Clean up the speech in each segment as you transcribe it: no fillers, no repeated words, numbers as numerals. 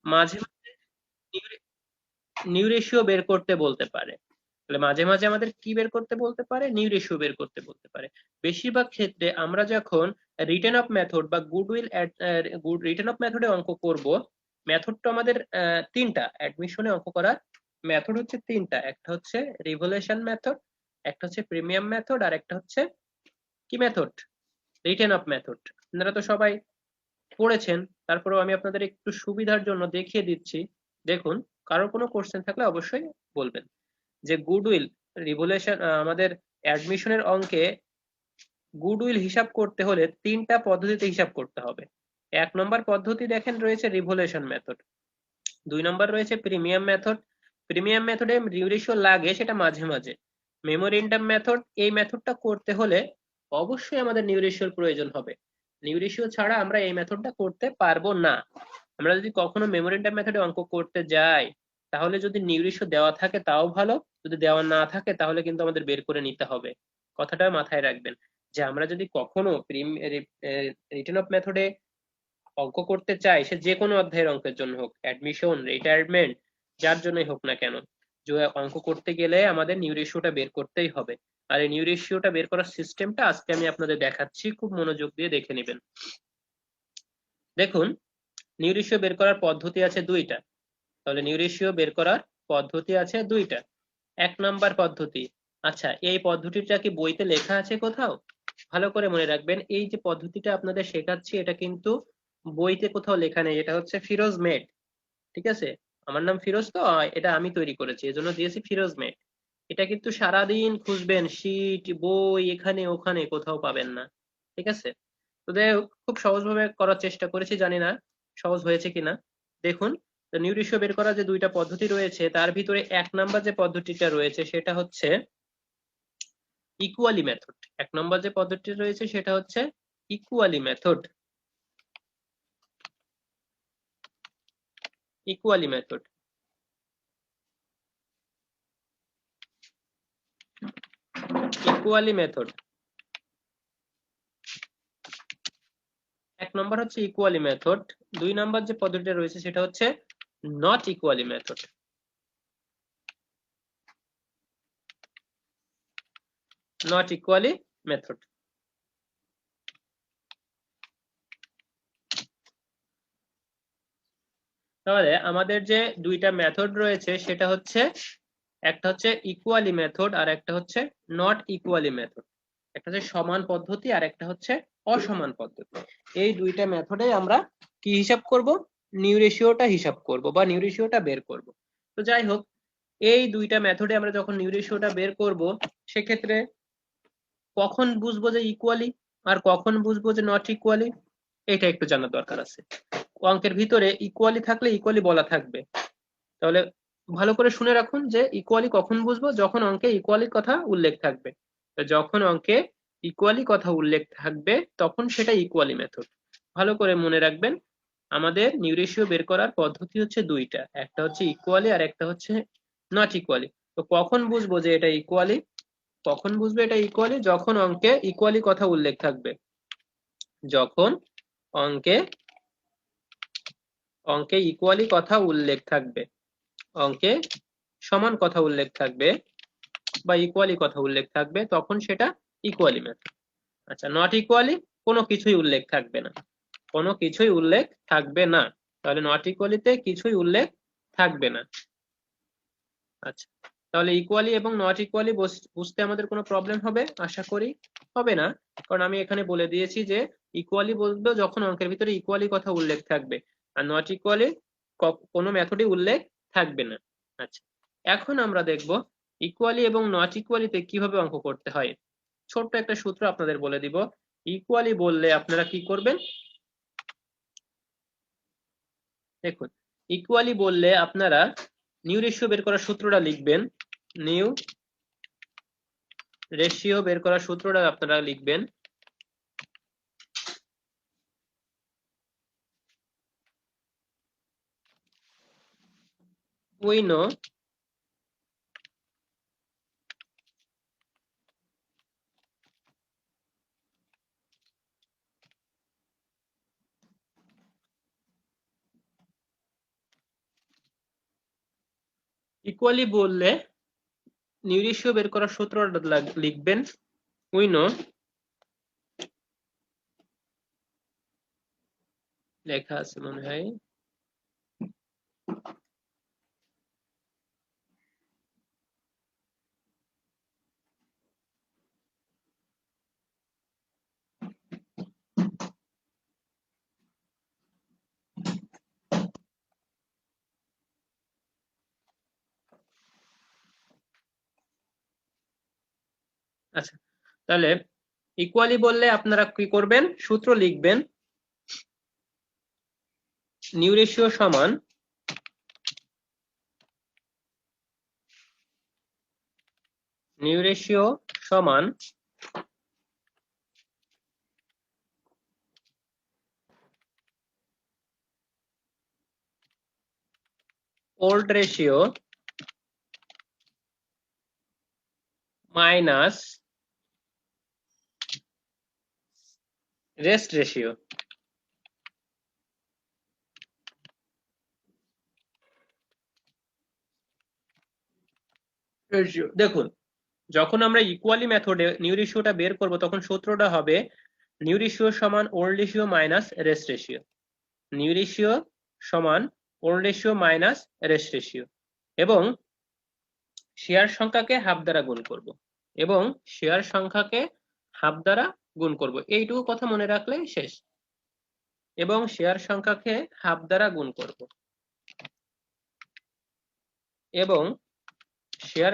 মাঝে new ratio বের করতে বলতে পারে। তাহলে মাঝে মাঝে আমাদের কি বের করতে বলতে পারে? নিউ রেশিও বের করতে বলতে পারে। বেশিরভাগ ক্ষেত্রে আমরা যখন রিটেন অফ মেথড বা গুডউইল রিটেন অফ মেথডে অঙ্ক করব, মেথড তো আমাদের তিনটা অ্যাডমিশনে অঙ্ক করার মেথড হচ্ছে তিনটা। একটা হচ্ছে রিভলিউশন মেথড, একটা হচ্ছে প্রিমিয়াম মেথড, আর একটা হচ্ছে কি মেথড? Written of method. আপনারা তো সবাই পড়েছেন, তারপরেও আমি আপনাদের একটু সুবিধার জন্য দেখিয়ে দিচ্ছি। দেখুন, কারোর কোনো কোশ্চেন থাকলে অবশ্যই বলবেন। যে গুডউইল রিভলিউশন আমাদের অ্যাডমিশনের অঙ্কে গুডউইল হিসাব করতে হলে তিনটা পদ্ধতিতে হিসাব করতে হবে। এক নম্বর পদ্ধতি দেখেন রয়েছে রিভলিউশন মেথড, দুই নম্বর রয়েছে প্রিমিয়াম মেথড। প্রিমিয়াম মেথডে নিউ রেশিও লাগে সেটা মাঝে মাঝে। মেমোরেন্ডাম মেথড, এই মেথডটা করতে হলে অবশ্যই আমাদের নিউ রেশিওর প্রয়োজন হবে। নিউ রেশিও ছাড়া আমরা এই মেথডটা করতে পারবো না। আমরা যদি কখনো মেমোরেন্ডাম মেথডে অঙ্ক করতে যাই, তাহলে যদি নিউ রেশিও দেওয়া থাকে তাও ভালো, যদি দেওয়া না থাকে তাহলে কিন্তু আমাদের বের করে নিতে হবে। কথাটা মাথায় রাখবেন যে আমরা যদি কখনো রিটেন অফ মেথডে অঙ্ক করতে চাই, সে যে কোনো অধ্যায়ের অঙ্কের জন্য হোক, অ্যাডমিশন, রিটায়ারমেন্ট, যার জন্যই হোক না কেন, যে অঙ্ক করতে গেলে আমাদের নিউ রেশিওটা বের করতেই হবে। আর এই নিউ রেশিওটা বের করার সিস্টেমটা আজকে আমি আপনাদের দেখাচ্ছি, খুব মনোযোগ দিয়ে দেখে নেবেন। দেখুন, নিউ রেশিও বের করার পদ্ধতি আছে দুইটা। তাহলে নিউ রেশিও বের করার পদ্ধতি আছে দুইটা। এক নাম্বার পদ্ধতি, আচ্ছা এই পদ্ধতিটা কি বইতে লেখা আছে কোথাও? ভালো করে মনে রাখবেন, এই যে পদ্ধতিটা আপনাদের শেখাচ্ছি এটা কিন্তু বইতে কোথাও লেখা নেই। এটা হচ্ছে ফিরোজ মেড, ঠিক আছে? আমার নাম ফিরোজ, তো এটা আমি তৈরি করেছি, এজন্য দিয়েছি ফিরোজ মেড। এটা কিন্তু সারাদিন খুঁজবেন, শীট বই এখানে ওখানে কোথাও পাবেন না, ঠিক আছে? তো যাই হোক, খুব সহজভাবে করার চেষ্টা করেছি, জানি না সহজ হয়েছে কিনা। দেখুন, নিউ রেশিও বের করার যে দুইটা পদ্ধতি রয়েছে তার ভিতরে এক নাম্বার যে পদ্ধতিটা রয়েছে সেটা হচ্ছে ইকুয়ালি মেথড। এক নম্বর যে পদ্ধতি রয়েছে সেটা হচ্ছে equally method. Equally method, equally method. এক নম্বর হচ্ছে ইকুয়ালি মেথড, দুই নম্বর যে পদ্ধতিটা রয়েছে সেটা হচ্ছে not equally method. Not equally method. তাহলে আমাদের যে দুইটা মেথড রয়েছে সেটা হচ্ছে, একটা হচ্ছে ইকুয়ালি মেথড আর একটা হচ্ছে নট ইকুয়ালি মেথড। একটা হচ্ছে সমান পদ্ধতি আর একটা হচ্ছে অসমান পদ্ধতি। এই দুইটা মেথডে আমরা কি হিসাব করব? নিউ রেশিওটা হিসাব করব বা নিউ রেশিওটা বের করব। তো যাই হোক, এই দুইটা মেথডে আমরা যখন নিউ রেশিওটা বের করব, সেক্ষেত্রে কখন বুঝবো যে ইকুয়ালি আর কখন বুঝবো যে নট ইকুয়ালি, এটা একটু জানার দরকার আছে। অঙ্কের ভিতরে ইকুয়ালি থাকলে ইকুয়ালি বলা থাকবে। তাহলে ভালো করে শুনে রাখুন যে ইকুয়ালি কখন বুঝবো, যখন অঙ্কে ইকুয়ালির কথা উল্লেখ থাকবে। তো যখন অঙ্কে ইকুয়ালি কথা উল্লেখ থাকবে তখন সেটা ইকুয়ালি মেথড। ভালো করে মনে রাখবেন, আমাদের নিউ রেশিও বের করার পদ্ধতি হচ্ছে দুইটা, একটা হচ্ছে ইকুয়ালি আর একটা হচ্ছে নট ইকুয়ালি। তো কখন বুঝবো যে এটা ইকুয়ালি? কখন বুঝবো এটা ইকুয়ালি? যখন অঙ্কে ইকুয়ালি কথা উল্লেখ থাকবে। যখন অঙ্কে অঙ্কে ইকুয়ালি কথা উল্লেখ থাকবে, অঙ্কে সমান কথা উল্লেখ থাকবে বা ইকুয়ালি কথা উল্লেখ থাকবে, তখন সেটা ইকুয়ালি মেথড। আচ্ছা, নট ইকুয়ালি, কোনো কিছুই উল্লেখ থাকবে না, কোনো কিছুই উল্লেখ থাকবে না। তাহলে নট ইকুয়ালিতে কিছুই উল্লেখ থাকবে না। আচ্ছা, তাহলে ইকুয়ালি এবং নট ইকুয়ালি বুঝতে আমাদের কোনো প্রবলেম হবে? আশা করি হবে না, কারণ আমি এখানে বলে দিয়েছি যে ইকুয়ালি বলবো যখন অঙ্কের ভিতরে ইকুয়ালি কথা উল্লেখ থাকবে, আর নট ইকুয়ালি কোনো মেথডই উল্লেখ থাকবে না। আচ্ছা, এখন আমরা দেখব ইকুয়ালি এবং নট ইকুয়ালিতে কিভাবে অঙ্ক করতে হয়। ছোট্ট একটা সূত্র আপনাদের বলে দিব। ইকুয়ালি বললে আপনারা কি করবেন? দেখুন, ইকুয়ালি বললে আপনারা নিউ রেশিও বের করার সূত্রটা লিখবেন। নিউ রেশিও বের করার সূত্রটা আপনারা লিখবেন, we know ইকুয়ালি বললে নিউ রেশিও বের করার সূত্রটা লিখবেন। উই নো, লেখা আছে মনে হয়, আচ্ছা তাহলে ইকুয়ালি বললে আপনারা কি করবেন, সূত্র লিখবেন নিউ রেশিও সমান নিউ রেশিও সমান old ratio minus rest ratio. দেখুন, যখন আমরা ইকুয়ালি মেথডে নিউ রেশিওটা বের করব তখন সূত্রটা হবে নিউ রেশিও সমান old ratio minus rest ratio. New ratio সমান old ratio minus rest ratio এবং শেয়ার সংখ্যাকে হাফ দ্বারা গুণ করব এবং শেয়ার সংখ্যাকে হাফ দ্বারা গুণ করব, এইটুকু কথা মনে রাখলে শেষ। এবং শেয়ার সংখ্যাকে হাফ দ্বারা গুণ করব এবং শেয়ার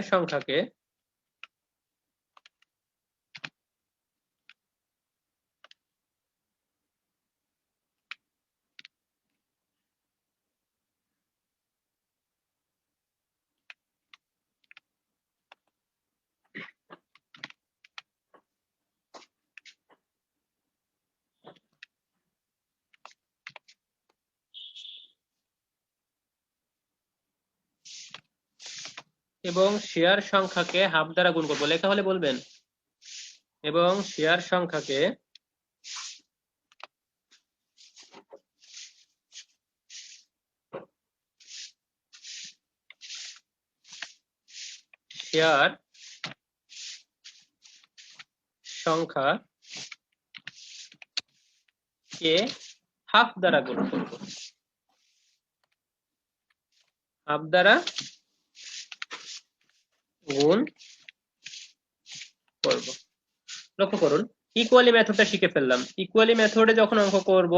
সংখ্যাকে হাফ দ্বারা গুণ করব, লেখা হলে বলবেন। এবং শেয়ার সংখ্যাকে শেয়ার সংখ্যা কে হাফ দ্বারা গুণ করব, হাফ দ্বারা গুণ করব। লক্ষ্য করুন, ইকুয়ালি মেথডটা শিখে ফেললাম। ইকুয়ালি মেথডে যখন অঙ্ক করব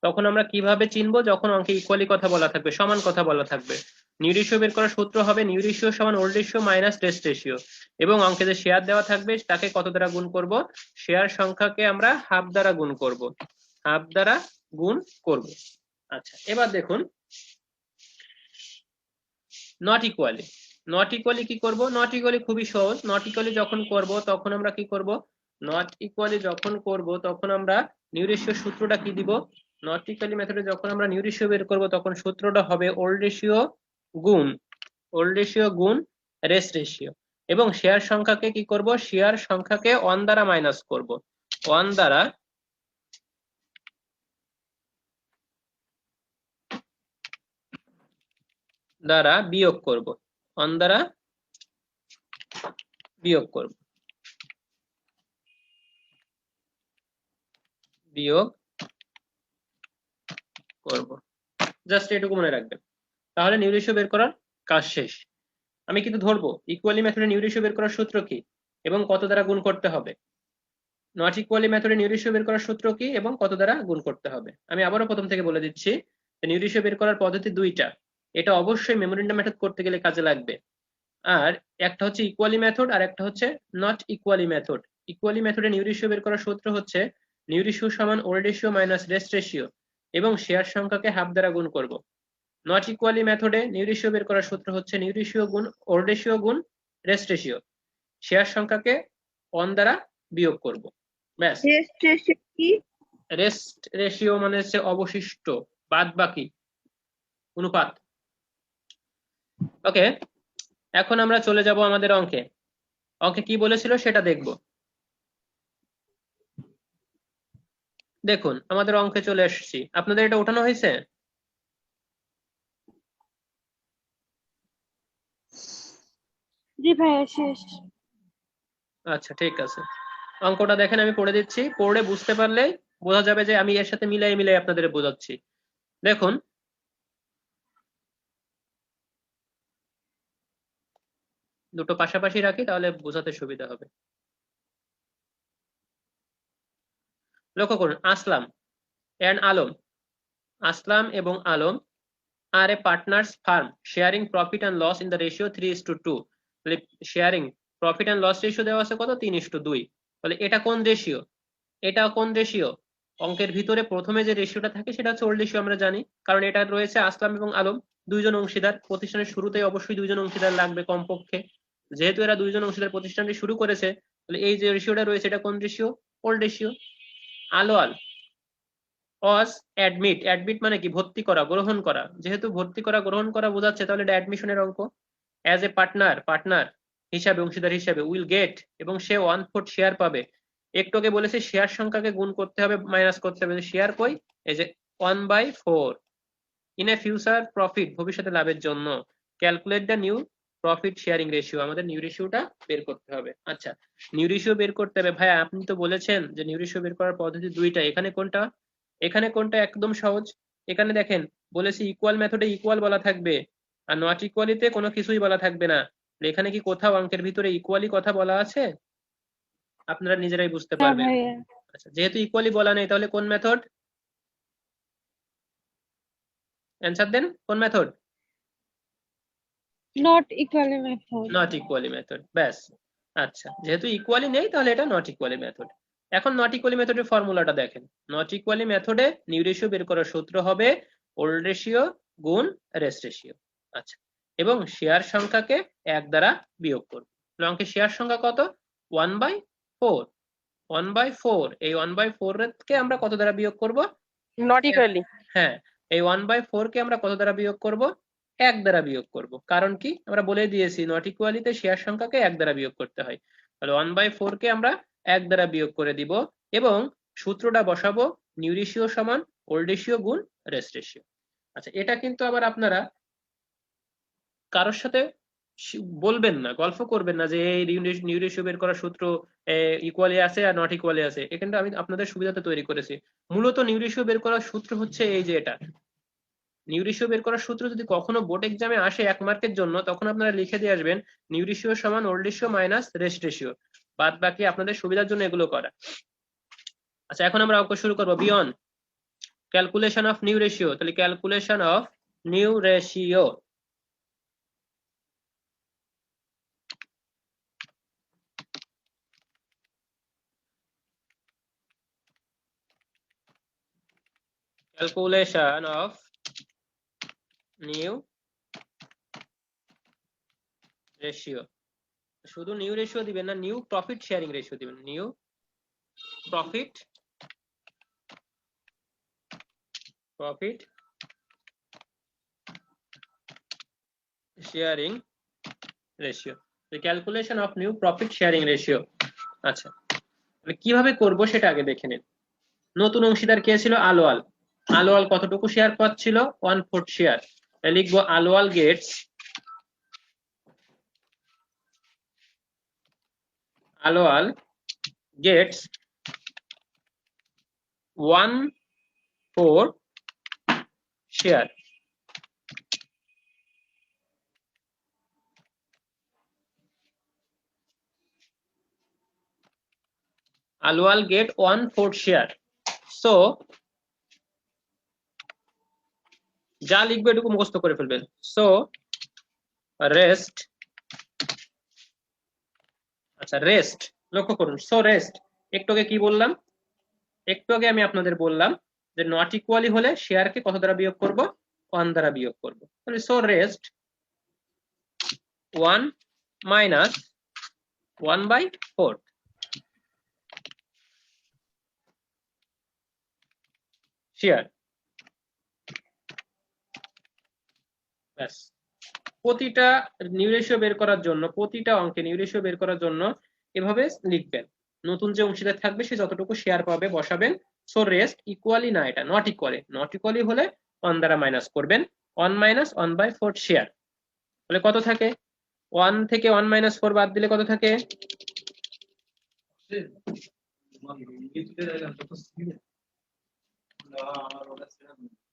তখন আমরা কিভাবে চিনবো, যখন অঙ্কে ইকুয়ালি কথা বলা থাকবে, সমান কথা বলা থাকবে। নিউ রেশিও বের করার সূত্র হবে নিউ রেশিও সমান old ratio minus test ratio এবং অঙ্কে যে শেয়ার দেওয়া থাকবে তাকে কত দ্বারা গুণ করব, শেয়ার সংখ্যাকে আমরা হাফ দ্বারা গুণ করব, হাফ দ্বারা গুণ করব। আচ্ছা এবার দেখুন নট ইকুয়ালি। নট ইকুয়ালি কি করব, নট ইকুয়ালি খুবই সহজ। নট ইকুয়ালি যখন করব তখন আমরা কি করব, নট ইকুয়ালি যখন করব তখন আমরা নিউ রেশিও সূত্রটা কি দিব, নট ইকুয়ালি মেথডে যখন আমরা নিউ রেশিও বের করব তখন সূত্রটা হবে ওল্ড রেশিও গুণ রেস্ট রেশিও এবং শেয়ার সংখ্যাকে কি করব, শেয়ার সংখ্যাকে 1 দ্বারা মাইনাস করব, 1 দ্বারা বিয়োগ করব, 1 দ্বারা বিয়োগ করব, বিয়োগ করব। জাস্ট এটুকু মনে রাখবেন, তাহলে নিউ রেশিও বের করার কাজ শেষ। আমি কিন্তু ধরবো ইকুয়ালি মেথডে নিউ রেশিও বের করার সূত্র কি এবং কত দ্বারা গুণ করতে হবে, নট ইকুয়ালি মেথডে নিউ রেশিও বের করার সূত্র কি এবং কত দ্বারা গুণ করতে হবে। আমি আবারও প্রথম থেকে বলে দিচ্ছি, নিউ রেশিও বের করার পদ্ধতি দুইটা, এটা অবশ্যই মেমোরিন্ডাম মেথড করতে গেলে কাজে লাগবে। আর একটা হচ্ছে ইকুয়ালি মেথড আর একটা হচ্ছে নট ইকুয়ালি মেথড। ইকুয়ালি মেথডে নিউ রেশিও বের করার সূত্র হচ্ছে নিউ রেশিও সমান old ratio minus rest ratio এবং শেয়ার সংখ্যাকে হাফ দ্বারা গুণ করব। নট ইকুয়ালি মেথডে নিউ রেশিও বের করার সূত্র হচ্ছে নিউ রেশিও গুণ ওল্ড রেশিও গুণ রেস্ট রেশিও, শেয়ার সংখ্যাকে 1 দ্বারা বিয়োগ করব, ব্যাস। রেস্ট রেশিও মানে হচ্ছে অবশিষ্ট, বাদ বাকি, অনুপাত। ওকে, এখন আমরা চলে যাব আমাদের অঙ্কে। অঙ্কে কি বলেছিল সেটা দেখব। দেখুন আমাদের অঙ্কে চলে এসেছি, আপনাদের এটা ওঠানো হয়েছে? জি ভাইয়া শেষ। আচ্ছা ঠিক আছে, অঙ্কটা দেখেন আমি পড়ে দিচ্ছি, পড়ে বুঝতে পারলে বোঝা যাবে যে আমি এর সাথে মিলাই মিলাই আপনাদের বোঝাচ্ছি। দেখুন, দুটো পাশাপাশি রাখি তাহলে বোঝাতে সুবিধা হবে। লক্ষ্য করুন, আসলাম এন্ড আলম, আসলাম এবং Alam are a partners firm sharing profit and loss in the ratio 3:2। তাহলে sharing profit and loss ratio দেওয়া আছে কত, 3:2। তাহলে এটা কোন রেশিও, এটা কোন রেশিও? অঙ্কের ভিতরে প্রথমে যে রেশিওটা থাকে সেটা হচ্ছে ওল্ড রেশিও, আমরা জানি, কারণ এটা রয়েছে আসলাম এবং আলম, দুইজন অংশীদার। প্রতিষ্ঠানের শুরুতেই অবশ্যই দুইজন অংশীদার লাগবে কমপক্ষে, যেহেতু এরা দুইজন অংশীদার প্রতিষ্ঠানটি শুরু করেছে, তাহলে এই যে রেশিওটা রয়েছে এটা কোন রেশিও, ওল্ড রেশিও। আলোয়াল অজ অ্যাডমিট, অ্যাডমিট মানে কি, ভর্তি করা, গ্রহণ করা, যেহেতু ভর্তি করা গ্রহণ করা বোঝাচ্ছে তাহলে এটা অ্যাডমিশনের অঙ্ক। অ্যাজ এ পার্টনার, পার্টনার হিসাবে, অংশীদার হিসাবে, উইল গেট, এবং সে 1/4 শেয়ার পাবে। একটু আগে বলেছি শেয়ার সংখ্যাকে গুণ করতে হবে, মাইনাস করতে হবে, শেয়ার কই, এই যে 1/4 ইন এ ফিউচার প্রফিট, ভবিষ্যতে লাভের জন্য। Calculate the new profit sharing ratio, আমাদের নিউ রেশিওটা বের করতে হবে। আচ্ছা, নিউ রেশিও বের করতে হবে, ভাই আপনি তো বলেছেন যে নিউ রেশিও বের করার পদ্ধতি দুইটা, এখানে কোনটা, এখানে কোনটা একদম সহজ। এখানে দেখেন বলেছি ইকুয়াল মেথডে ইকুয়াল বলা থাকবে, আর নট ইকুয়ালিতে কোনো কিছুই বলা থাকবে না। এখানে কি কোথাও অঙ্কের ভিতরে ইকুয়ালি কথা বলা আছে? আপনারা নিজেরাই বুঝতে না পারবেন। ভাইয়া। আচ্ছা, যেহেতু ইকুয়ালি বলা নেই তাহলে কোন মেথড, অ্যান্সার দেন, কোন method? Not equally method. Not equally method, ব্যাস। আচ্ছা, যেহেতু ইকুয়ালি নেই তাহলে এটা নট ইকুয়ালি মেথড। এখন নট ইকুয়ালি মেথডের ফর্মুলাটা দেখেন। নট ইকুয়ালি মেথডে নিউ রেশিও বের করার সূত্র হবে ওল্ড রেশিও গুণ রেস্ট রেশিও। আচ্ছা, এবং শেয়ার সংখ্যাকে 1 দ্বারা বিয়োগ করব। অঙ্কের শেয়ার সংখ্যা কত, 1/4। 1/4, এই 1/4 কে আমরা কত দ্বারা বিয়োগ করব, নট ইকুয়ালি। হ্যাঁ, এই 1/4 কে আমরা কত দ্বারা বিয়োগ করব, 1 দ্বারা বিয়োগ করব। কারণ কি, আমরা বলে দিয়েছি নট ইকুয়ালিতে শেয়ার সংখ্যাকে 1 দ্বারা বিয়োগ করতে হয়। তাহলে 1/4 কে আমরা 1 দ্বারা বিয়োগ করে দিব, এবং সূত্রটা বসাবো নিউ রেশিও সমান ওল্ড রেশিও গুণ রেস্ট রেশিও। আচ্ছা, এটা কিন্তু আবার আপনারা কারোর সাথে বলবেন না, গল্প করবেন না যে এই নিউ রেশিও বের করার সূত্র ইকুয়ালি আছে আর নট ইকুয়ালি আছে। এখানটা আমি আপনাদের সুবিধাতে তৈরি করেছি। মূলত নিউ রেশিও বের করার সূত্র হচ্ছে এই যে এটা। নিউ রেশিও বের করার সূত্র যদি কখনো বোর্ড এক্সামে আসে 1 মার্কের জন্য, তখন আপনারা লিখে দিয়ে আসবেন নিউ রেশিও সমান old ratio minus rest ratio. বাদ বাকি আপনাদের সুবিধার জন্য এগুলো করা। আচ্ছা, এখন আমরা অঙ্ক শুরু করব। Beyond calculation of new ratio, তাহলে calculation of new ratio. Calculation of new ratio, শুধু নিউ রেশিও দিবেন না, নিউ প্রফিট শেয়ারিং রেশিও দিবেন, new profit sharing ratio, calculation of new profit sharing ratio. আচ্ছা, কিভাবে করব সেটা আগে দেখে নিন। নতুন অংশীদার কে ছিল, আলোয়াল। আলোয়াল কতটুকু শেয়ার পাচ্ছিল, 1/4 শেয়ার। লিখবো আলোয়াল গেটস, আলোয়াল গেটস 1/4 শেয়ার। আলোয়াল গেট 1/4 শেয়ার। সো যা লিখবে এটুকু মুখস্থ করে ফেলবেন। সো রেস্ট, আচ্ছা রেস্ট, লক্ষ্য করুন, সো রেস্ট, একটু আগে কি বললাম, একটু আগে আমি আপনাদের বললাম যে নট ইকুয়ালি হলে শেয়ারকে কত দ্বারা বিয়োগ করব, 1 দ্বারা বিয়োগ করব। তাহলে সো রেস্ট 1 মাইনাস 1/4 শেয়ার। ব্যাস, প্রতিটা নিউ রেশিও বের করার জন্য, প্রতিটা অঙ্কে নিউ রেশিও বের করার জন্য এভাবে লিখবেন। নতুন যে অংশীদার থাকবে সে যতটুকু শেয়ার পাবে বসাবেন। সো রেস্ট ইকুয়ালি না, এটা নট ইকুয়ালি, নট ইকুয়ালি হলে 1 দ্বারা মাইনাস করবেন, 1 মাইনাস 1/4 শেয়ার। তাহলে কত থাকে, 1 থেকে 1 - 4 বাদ দিলে কত থাকে?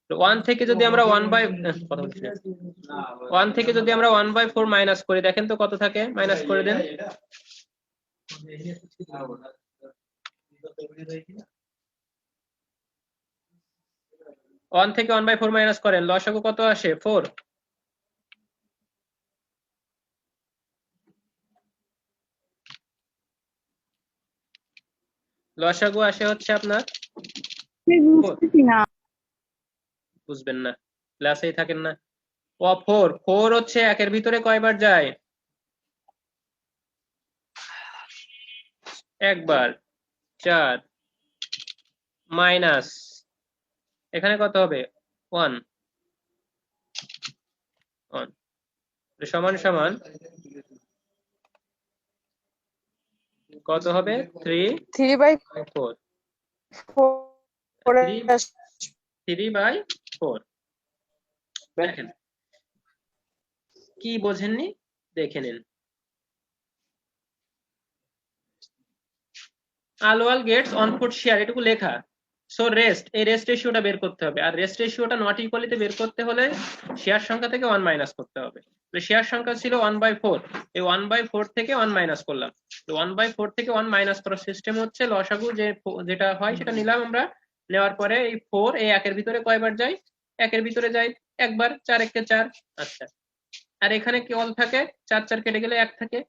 1 থেকে যদি আমরা 1 থেকে যদি আমরা 1/4 মাইনাস করি, দেখেন তো কত থাকে, মাইনাস করে দেন। 1 থেকে 1/4 মাইনাস করেন, লসাগু কত আসে? 4। লসাগু আসে হচ্ছে আপনার আমি 4। বুঝতেছি না। বুঝবেন না, ক্লাসেই থাকেন না। 4 4 হচ্ছে একের ভিতরে কয়বার যায়? একবার। 4 মাইনাস এখানে কত হবে? 1 1 সমান সমান কত হবে? 3/4। 3/4 দেখেন, কি বোঝেননি দেখে নিন। আলোয়াল গেটস অন ফুট শেয়ার, এটুকু লেখা। সো রেস্ট, এই রেস্ট রেশিওটা বের করতে হবে, আর রেস্ট রেশিওটা নট ইকুয়ালিতে বের করতে হলে শেয়ার সংখ্যা থেকে 1 মাইনাস করতে হবে। তো শেয়ার সংখ্যা ছিল 1/4, এই 1/4 থেকে 1 মাইনাস করলাম। তো 1/4 থেকে 1 মাইনাস করার সিস্টেম হচ্ছে লসাগু যেটা হয় সেটা নিলাম আমরা, নেওয়ার পরে এই 4 এই একের ভিতরে কয়বার যায়? একের ভিতরে যায় একবার, 4 একে 4। আচ্ছা, আর এখানে কি অল থাকে? 4 4 কেটে গেলে 1 থাকে,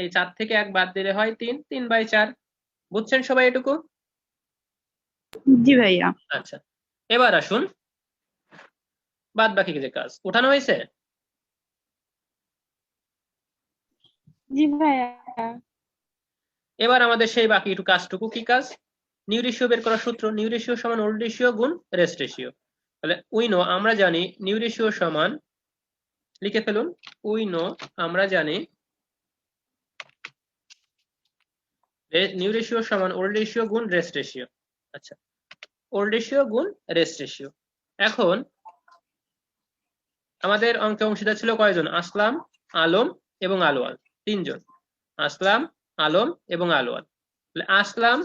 এই 4 থেকে 1 বাদ দিলে হয় 3, 3/4। বুঝছেন সবাই এটুকু? জি ভাইয়া। আচ্ছা, এবার আসুন বাদ বাকি যে কাজ উঠানো হয়েছে। জি ভাইয়া। এবার আমাদের সেই বাকি একটু কাজটুকু, কি কাজ? নিউ রেশিও বের করার সূত্র, নিউ রেশিও সমান ওল্ড রেশিও গুণ রেস্ট রেশিও। তাহলে উই নো, আমরা জানি নিউ রেশিও সমান, লিখে ফেলুন, উই নো আমরা জানি নিউ রেশিও সমান ওল্ড রেশিও গুণ রেস্ট রেশিও। আচ্ছা, ওল্ড রেশিও গুণ রেস্ট রেশিও। এখন আমাদের অঙ্কে অংশীদার ছিল কয়জন? আসলাম, আলম এবং আলোয়াল, 3 জন। আসলাম, আলম এবং আলোয়াল। আসলাম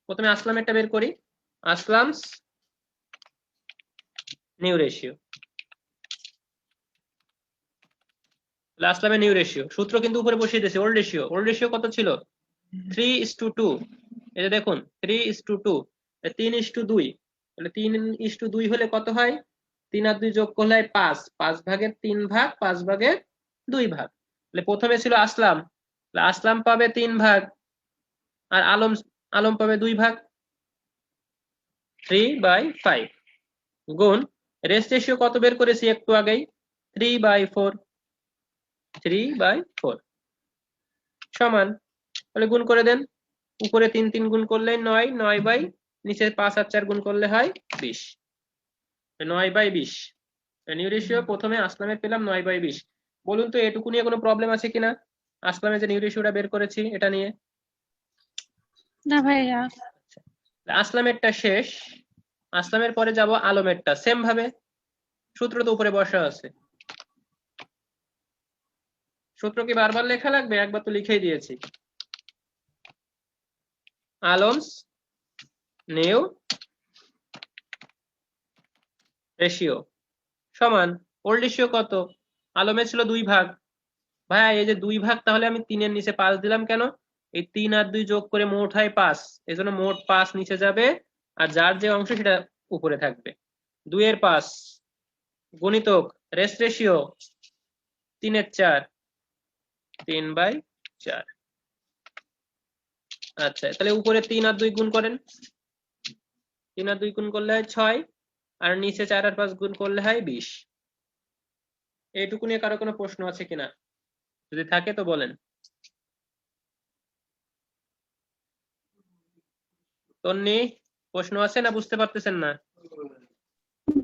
প্রথমে আসলামেরটা বের করি। আসলামস নিউ রেশিও, আসলামের নিউ রেশিও সূত্র কিন্তু উপরে বসিয়ে দিয়েছে। ওল্ড রেশিও, ওল্ড রেশিও কত ছিল? 3:2। এই যে দেখুন 3:2, 3:2। তাহলে 3:2 হলে কত হয়? 3 আর 2 যোগ করলে হয় 5, 5 ভাগের 3 ভাগ, 5 ভাগের 2 ভাগ। তাহলে প্রথমে ছিল আসলাম, আসলাম পাবে 3 ভাগ, আর আলম আলম পাবে 2 ভাগ, 3/5 গুণ রেস্ট রেশিও কত বের করেছি একটু আগেই? 3/4, 3/4 সমান, তাহলে গুণ করে দেন। উপরে 3 3 গুণ করলে 9, 9 নিচে 5 আর 4 গুণ করলে হয় 20, 9/20। নিউ রেশিও প্রথমে আসলামের পেলাম 9/20। বলুন তো এটুকু নিয়ে কোনো প্রবলেম আছে কিনা? আসলামের যে নিউ রেশিওটা বের করেছি এটা নিয়ে। না ভাইয়া। আসলামেরটা শেষ, আসলামের পরে যাব আলমেরটা, সেম ভাবে সূত্র তো উপরে বসা আছে। সূত্র কি বারবার লেখা লাগবে? একবার তো লিখেই দিয়েছি। আলমস নিউ রেশিও সমান ওল্ড রেশিও কত? আলমের ছিল 2 ভাগ। ভাইয়া এই যে 2 ভাগ, তাহলে আমি 3 এর নিচে 5 দিলাম কেন? এই 3 আর 2 যোগ করে মোট হয় 5, এজন্য মোট 5 নিচে যাবে, আর যার যে অংশ সেটা উপরে থাকবে। 2 এর 5 গুণিতক রেস্ট রেশিও 3 এর 4, 3/4। আচ্ছা, তাহলে উপরে 3 আর 2 গুণ করেন, 3 আর 2 গুণ করলে হয় 6, আর নিচে 4 আর 5 গুণ করলে হয় 20। এইটুকু নিয়ে কারো কোনো প্রশ্ন আছে কিনা? যদি থাকে তো বলেন। তন্নি, প্রশ্ন আছে না বুঝতে পারতেছেন না?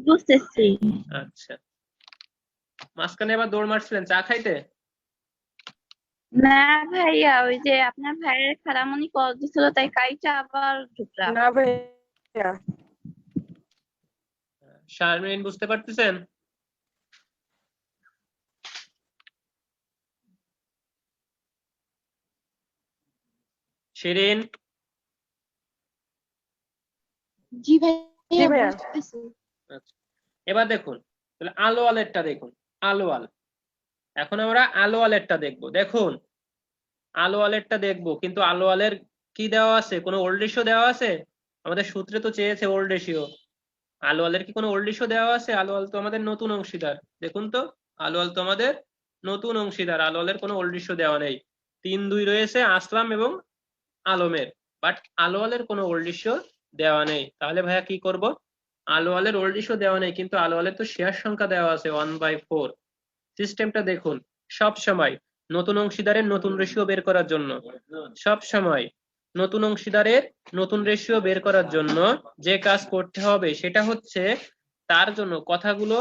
বুঝতেছি। আচ্ছা, মাঝখানে আবার দৌড় মারছিলেন চা খাইতে? না ভাইয়া, ওই যে আপনার ভাইয়ের খালামণি কল দিছিল তাই কাইটা আবার ঢুকলাম। না ভাইয়া। শারমিন বুঝতে পারতেছেন? শিরিন? জি জি ভাইয়া ভাইয়া। বুঝতেছি। আচ্ছা, এবার দেখুন, তাহলে আলোয়ালেরটা দেখুন। আলোয়াল, এখন আমরা আলোয়ালেরটা দেখবো। দেখুন আলোয়ালেরটা দেখবো, কিন্তু আলোয়ালের কি দেওয়া আছে? কোনো ওল্ড রেশিও দেওয়া আছে? আমাদের সূত্রে তো চেয়েছে ওল্ড রেশিও। আলোয়ালের কি কোনো ওল্ড রেশিও দেওয়া আছে? আলোয়াল তো আমাদের নতুন অংশীদার। দেখুন তো, আলোয়াল তো আমাদের নতুন অংশীদার, আলোয়ালের কোনো ওল্ড রেশিও দেওয়া নেই। 3-2 রয়েছে আসলাম এবং আলমের, বাট আলোয়ালের কোনো ওল্ড রেশিও দেওয়া নেই। তাহলে ভাইয়া কি করব? আলোয়ালের ওল্ড রেশিও দেওয়া নেই, কিন্তু আলোয়ালের তো শেয়ার সংখ্যা দেওয়া আছে 1/4। সিস্টেমটা দেখুন, সব সময় নতুন অংশীদারের নতুন রেশিও বের করার জন্য, সব সময় নতুন অংশীদারের নতুন রেশিও বের করার জন্য যে কাজ করতে হবে সেটা হচ্ছে, তার জন্য কথাগুলো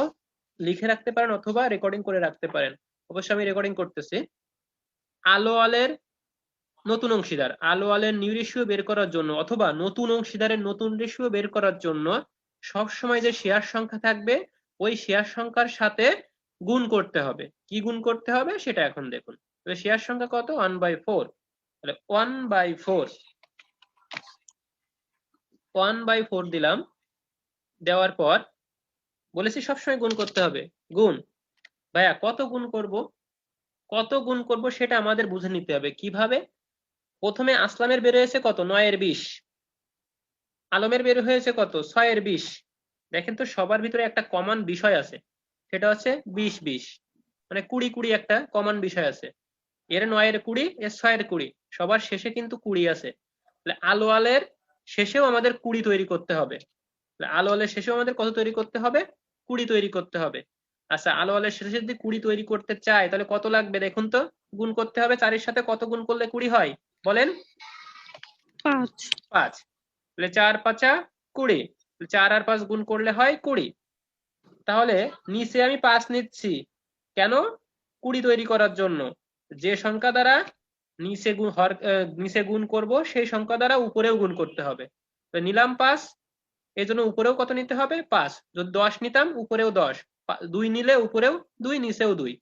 লিখে রাখতে পারেন অথবা রেকর্ডিং করে রাখতে পারেন। অবশ্যই আমি রেকর্ডিং করতেছি। আলোয়ালের নতুন অংশীদার, আলোয়ালের নিউ রেশিও বের করার জন্য অথবা নতুন অংশীদারের নতুন রেশিও বের করার জন্য সব সময় যে শেয়ার সংখ্যা থাকবে ওই শেয়ার সংখ্যার সাথে গুণ করতে হবে। কি গুণ করতে হবে সেটা এখন দেখুন। তো শেয়ার সংখ্যা কত? 1/4। তাহলে 1/4 দিলাম। দেওয়ার পর বলেছি সবসময় গুণ করতে হবে। গুণ, ভাইয়া কত গুণ করব? কত গুণ করব সেটা আমাদের বুঝে নিতে হবে। কিভাবে? প্রথমে আসলামের বের হয়েছে কত? 9/20। আলমের বের হয়েছে কত? 6/20। দেখেন তো সবার ভিতরে একটা কমন বিষয় আছে, সেটা হচ্ছে 20-20, মানে 20-20 একটা কমন বিষয় আছে। এর 9/20, এর 6/20, সবার শেষে কিন্তু 20 আছে। তাহলে আলোয়ালের শেষেও আমাদের 20 তৈরি করতে হবে। তাহলে আলোয়ালের শেষেও আমাদের কত তৈরি করতে হবে? 20 তৈরি করতে হবে। আচ্ছা, আলোয়ালের শেষে যদি 20 তৈরি করতে চাই তাহলে কত লাগবে দেখুন তো? গুণ করতে হবে। 4 এর সাথে কত গুণ করলে 20 হয় বলেন? 5। 5। তাহলে 4×5 20। 4 আর 5 গুণ করলে হয় 20। তাহলে নিচে আমি 5 নিচ্ছি কেন? 20 তৈরি করার জন্য। যে সংখ্যা দ্বারা নিচে গুণ করব সেই সংখ্যা দ্বারা উপরেও গুণ করতে হবে। তো নিলাম 5, এই জন্য উপরেও কত নিতে হবে? 5। যদি 10 নিতাম উপরেও 10, 2 নিলে উপরেও 2, নিচেও 2।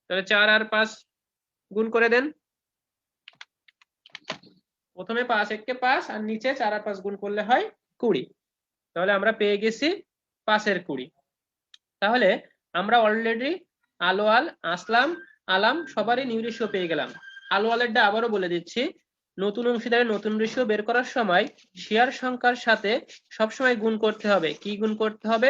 তাহলে 4 আর 5 গুণ করে দেন। প্রথমে 5 একে 5 আর নিচে 4 আর 5 গুণ করলে হয় 20। তাহলে আমরা পেয়ে গেছি 5/20। তাহলে আমরা অলরেডি আলোয়াল, আসলাম, আলাম সবারই নিউ রেশিও পেয়ে গেলাম। আলোয়ালেরটা আবারও বলে দিচ্ছি, নতুন অংশীদারের নতুন রেশিও বের করার সময় শেয়ার সংখ্যার সাথে সবসময় গুণ করতে হবে। কি গুণ করতে হবে?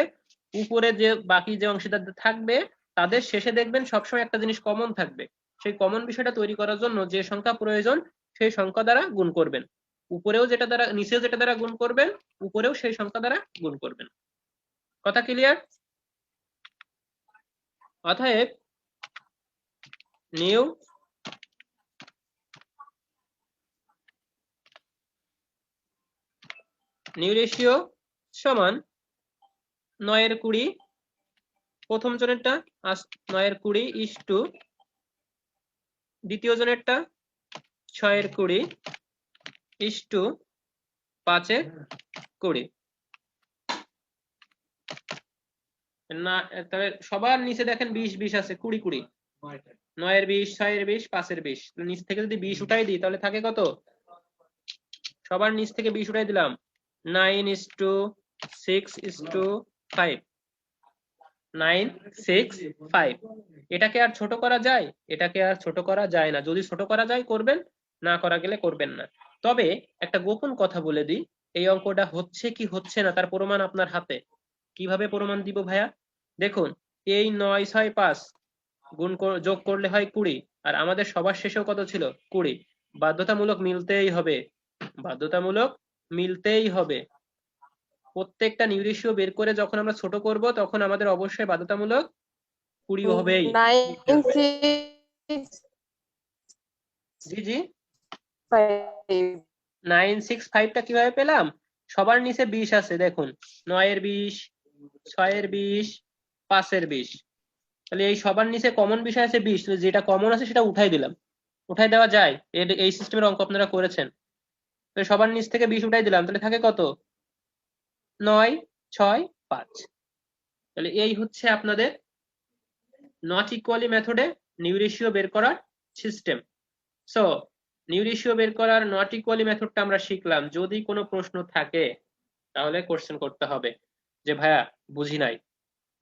উপরে যে বাকি যে অংশীদার থাকবে তাদের শেষে দেখবেন সবসময় একটা জিনিস কমন থাকবে। সেই কমন বিষয়টা তৈরি করার জন্য যে সংখ্যা প্রয়োজন সেই সংখ্যা দ্বারা গুণ করবেন। উপরেও যেটা দ্বারা, নিচেও যেটা দ্বারা গুণ করবেন, উপরেও সেই সংখ্যা দ্বারা গুণ করবেন। কথা ক্লিয়ার? অতএব নিউ রেশিও সমান 9/20, প্রথম জনেরটা 9/20 ইস টু দ্বিতীয় জনেরটা 6/20 ইস টু 5/20। না, তাহলে সবার নিচে দেখেন 20-20 আছে, 20-20, 9/20, 6/20, 5/20। নিচ থেকে যদি 20 উঠাই দিই তাহলে থাকে কত? সবার নিচ থেকে 20 উঠাই দিলাম, 9:6:5। 9:6:5। এটাকে আর ছোট করা যায়? এটাকে আর ছোট করা যায় না। যদি ছোট করা যায় করবেন, না করা গেলে করবেন না। তবে একটা গোপন কথা বলে দিই, এই অঙ্কটা হচ্ছে কি হচ্ছে না তার প্রমাণ আপনার হাতে। কিভাবে প্রমাণ দিব ভাইয়া? দেখুন, এই 9-6-5 যোগ করলে হয় 20, আর আমাদের সবার শেষেও কত ছিল? 20। বাধ্যতামূলক মিলতেই হবে, বাধ্যতামূলক মিলতেই হবে। প্রত্যেকটা নিউ রেশিও বের করে যখন আমরা ছোট করব তখন আমাদের অবশ্যই বাধ্যতামূলক 20 হবেই। 965 জি জি, 965টা কিভাবে পেলাম? সবার নিচে 20 আছে, দেখুন 9/20, 6/20, 5/20। তাহলে এই সবার নিচে কমন বিষয় আছে 20, যেটা কমন আছে সেটা উঠাই দিলাম। উঠাই দেওয়া যায়? এই সিস্টেমের অঙ্ক আপনারা করেছেন। তো সবার নিচ থেকে 20 উঠাই দিলাম, তাহলে থাকে কত? 9, 6, 5। তাহলে এই হচ্ছে আপনাদের নট ইকুয়ালি মেথডে নিউ রেশিও বের করার সিস্টেম। সো নিউ রেশিও বের করার নট ইকুয়ালি মেথডটা আমরা শিখলাম। যদি কোনো প্রশ্ন থাকে তাহলে কোশ্চেন করতে হবে যে ভাইয়া বুঝি নাই।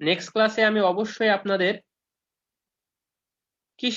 নেক্সট ক্লাসে আমি অবশ্যই আপনাদের কি